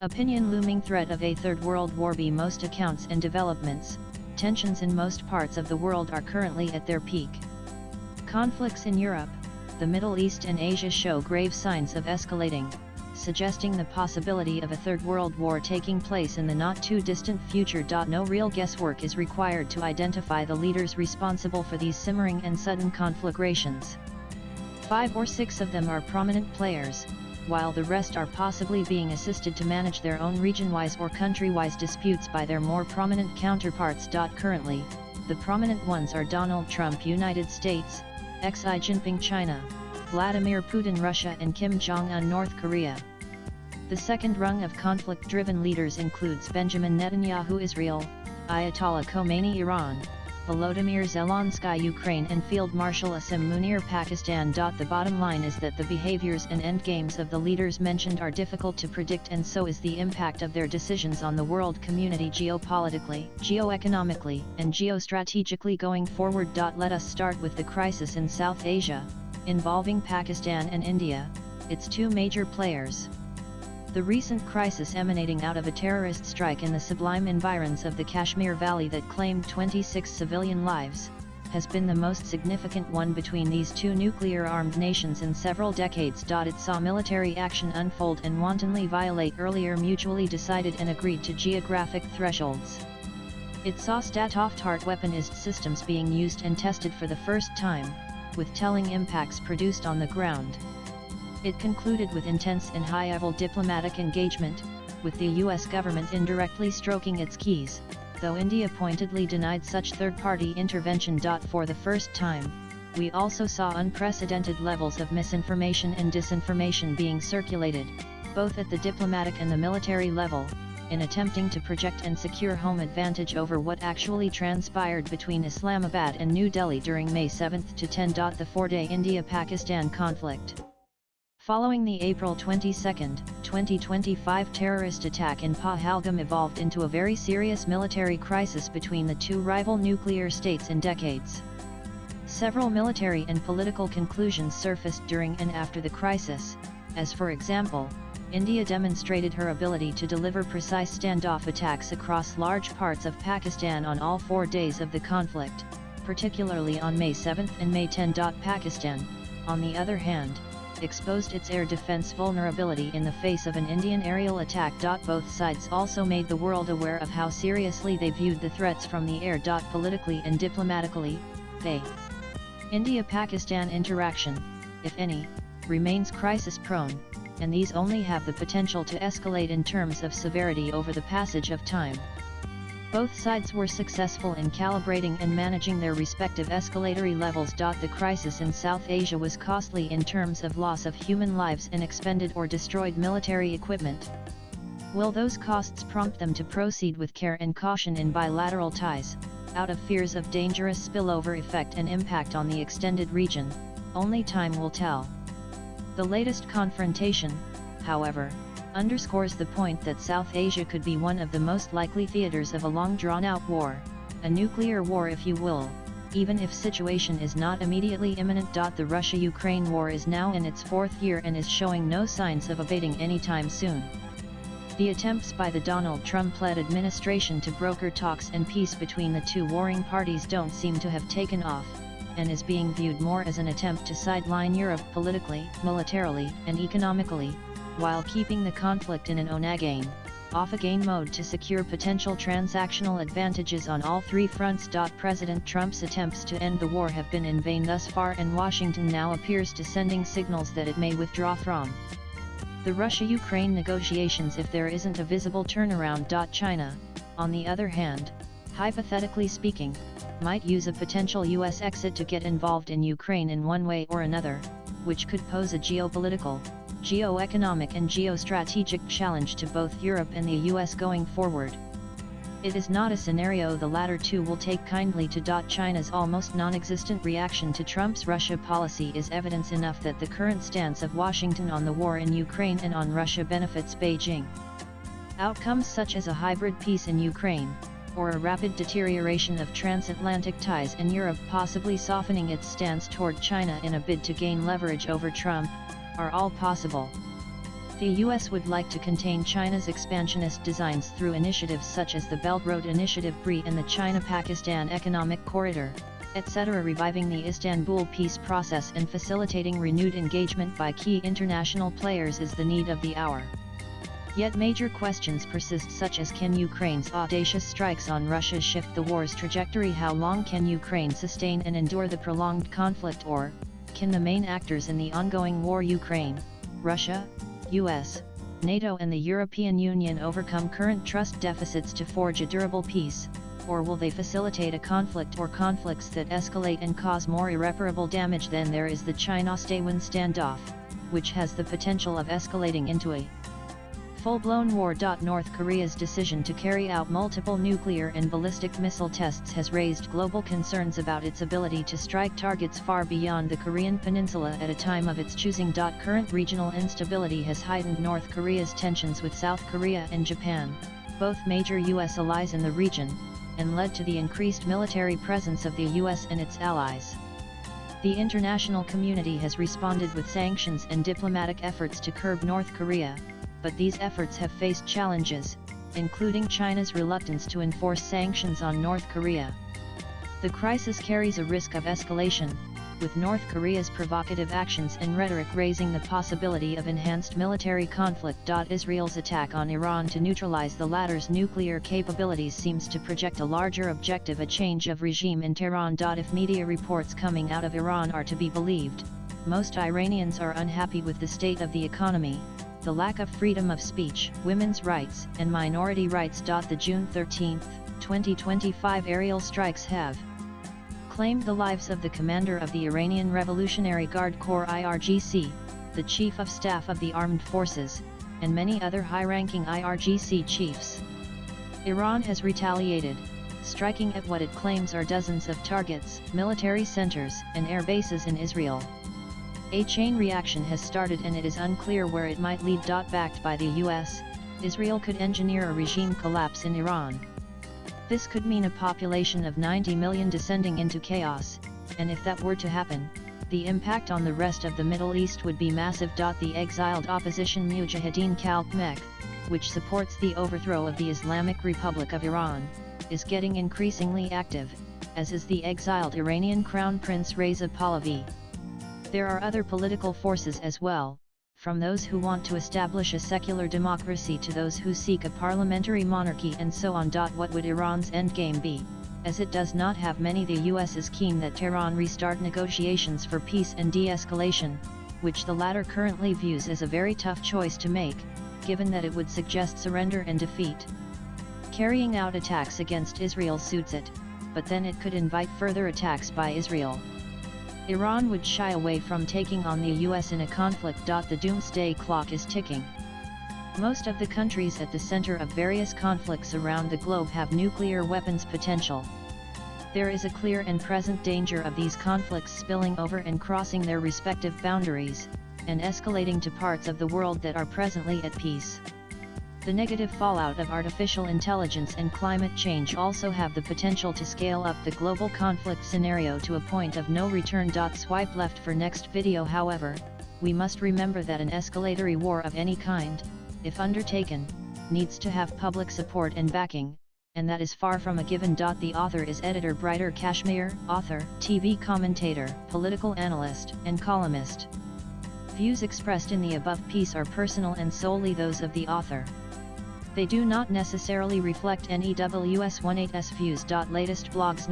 Opinion looming threat of a Third World War. By most accounts and developments, tensions in most parts of the world are currently at their peak. Conflicts in Europe, the Middle East and Asia show grave signs of escalating, suggesting the possibility of a Third World War taking place in the not-too-distant future. No real guesswork is required to identify the leaders responsible for these simmering and sudden conflagrations. 5 or 6 of them are prominent players, while the rest are possibly being assisted to manage their own region-wise or country-wise disputes by their more prominent counterparts. Currently, the prominent ones are Donald Trump, United States, Xi Jinping, China, Vladimir Putin, Russia, and Kim Jong-un, North Korea. The second rung of conflict-driven leaders includes Benjamin Netanyahu, Israel, Ayatollah Khomeini, Iran, Volodymyr Zelensky, Ukraine, and Field Marshal Asim Munir, Pakistan. The bottom line is that the behaviors and endgames of the leaders mentioned are difficult to predict, and so is the impact of their decisions on the world community geopolitically, geoeconomically, and geostrategically going forward. Let us start with the crisis in South Asia, involving Pakistan and India, its two major players. The recent crisis emanating out of a terrorist strike in the sublime environs of the Kashmir Valley that claimed 26 civilian lives, has been the most significant one between these two nuclear-armed nations in several decades. It saw military action unfold and wantonly violate earlier mutually decided and agreed to geographic thresholds. It saw state-of-the-art weaponized systems being used and tested for the first time, with telling impacts produced on the ground. It concluded with intense and high-level diplomatic engagement, with the US government indirectly stroking its keys, though India pointedly denied such third-party intervention. For the first time, we also saw unprecedented levels of misinformation and disinformation being circulated, both at the diplomatic and the military level, in attempting to project and secure home advantage over what actually transpired between Islamabad and New Delhi during May 7 to 10. The 4-day India-Pakistan conflict. Following the April 22, 2025 terrorist attack in Pahalgam evolved into a very serious military crisis between the two rival nuclear states in decades. Several military and political conclusions surfaced during and after the crisis, as for example, India demonstrated her ability to deliver precise standoff attacks across large parts of Pakistan on all 4 days of the conflict, particularly on May 7 and May 10. Pakistan, on the other hand, exposed its air defense vulnerability in the face of an Indian aerial attack. Both sides also made the world aware of how seriously they viewed the threats from the air. Politically and diplomatically, the India-Pakistan interaction, if any, remains crisis-prone, and these only have the potential to escalate in terms of severity over the passage of time. Both sides were successful in calibrating and managing their respective escalatory levels. The crisis in South Asia was costly in terms of loss of human lives and expended or destroyed military equipment. Will those costs prompt them to proceed with care and caution in bilateral ties, out of fears of dangerous spillover effect and impact on the extended region? Only time will tell. The latest confrontation, however, underscores the point that South Asia could be one of the most likely theaters of a long drawn-out war, a nuclear war if you will, even if situation is not immediately imminent. The Russia-Ukraine war is now in its 4th year and is showing no signs of abating anytime soon. The attempts by the Donald Trump-led administration to broker talks and peace between the two warring parties don't seem to have taken off, and is being viewed more as an attempt to sideline Europe politically, militarily, and economically, while keeping the conflict in an on-again, off-again mode to secure potential transactional advantages on all 3 fronts. President Trump's attempts to end the war have been in vain thus far, and Washington now appears to sending signals that it may withdraw from the Russia-Ukraine negotiations if there isn't a visible turnaround. China, on the other hand, hypothetically speaking, might use a potential US exit to get involved in Ukraine in one way or another, which could pose a geopolitical, geoeconomic and geostrategic challenge to both Europe and the US going forward. It is not a scenario the latter two will take kindly to. China's almost non-existent reaction to Trump's Russia policy is evidence enough that the current stance of Washington on the war in Ukraine and on Russia benefits Beijing. Outcomes such as a hybrid peace in Ukraine, or a rapid deterioration of transatlantic ties in Europe possibly softening its stance toward China in a bid to gain leverage over Trump, are all possible. The US would like to contain China's expansionist designs through initiatives such as the Belt Road Initiative BRI and the China-Pakistan Economic Corridor, etc., reviving the Istanbul peace process and facilitating renewed engagement by key international players is the need of the hour. Yet major questions persist, such as can Ukraine's audacious strikes on Russia shift the war's trajectory? How long can Ukraine sustain and endure the prolonged conflict, or can the main actors in the ongoing war, Ukraine, Russia, US, NATO and the European Union, overcome current trust deficits to forge a durable peace, or will they facilitate a conflict or conflicts that escalate and cause more irreparable damage? Then there is the China-Taiwan standoff, which has the potential of escalating into a full-blown war. North Korea's decision to carry out multiple nuclear and ballistic missile tests has raised global concerns about its ability to strike targets far beyond the Korean peninsula at a time of its choosing. Current regional instability has heightened North Korea's tensions with South Korea and Japan, both major US allies in the region, and led to the increased military presence of the US and its allies. The international community has responded with sanctions and diplomatic efforts to curb North Korea, but these efforts have faced challenges, including China's reluctance to enforce sanctions on North Korea. The crisis carries a risk of escalation, with North Korea's provocative actions and rhetoric raising the possibility of enhanced military conflict. Israel's attack on Iran to neutralize the latter's nuclear capabilities seems to project a larger objective: a change of regime in Tehran. If media reports coming out of Iran are to be believed, most Iranians are unhappy with the state of the economy, the lack of freedom of speech, women's rights, and minority rights. The June 13, 2025 aerial strikes have claimed the lives of the commander of the Iranian Revolutionary Guard Corps (IRGC), the Chief of Staff of the Armed Forces, and many other high-ranking IRGC chiefs. Iran has retaliated, striking at what it claims are dozens of targets, military centers, and air bases in Israel. A chain reaction has started and it is unclear where it might lead. Backed by the US, Israel could engineer a regime collapse in Iran. This could mean a population of 90 million descending into chaos, and if that were to happen, the impact on the rest of the Middle East would be massive. The exiled opposition Mujahideen Khalq, which supports the overthrow of the Islamic Republic of Iran, is getting increasingly active, as is the exiled Iranian Crown Prince Reza Pahlavi. There are other political forces as well, from those who want to establish a secular democracy to those who seek a parliamentary monarchy, and so on. What would Iran's endgame be? As it does not have many, the US is keen that Tehran restart negotiations for peace and de-escalation, which the latter currently views as a very tough choice to make, given that it would suggest surrender and defeat. Carrying out attacks against Israel suits it, but then it could invite further attacks by Israel. Iran would shy away from taking on the US in a conflict. The doomsday clock is ticking. Most of the countries at the center of various conflicts around the globe have nuclear weapons potential. There is a clear and present danger of these conflicts spilling over and crossing their respective boundaries, and escalating to parts of the world that are presently at peace. The negative fallout of artificial intelligence and climate change also have the potential to scale up the global conflict scenario to a point of no return. Swipe left for next video. However, we must remember that an escalatory war of any kind, if undertaken, needs to have public support and backing, and that is far from a given. The author is editor Brighter Kashmir, author, TV commentator, political analyst, and columnist. Views expressed in the above piece are personal and solely those of the author. They do not necessarily reflect NEWS18's views. Latest blogs.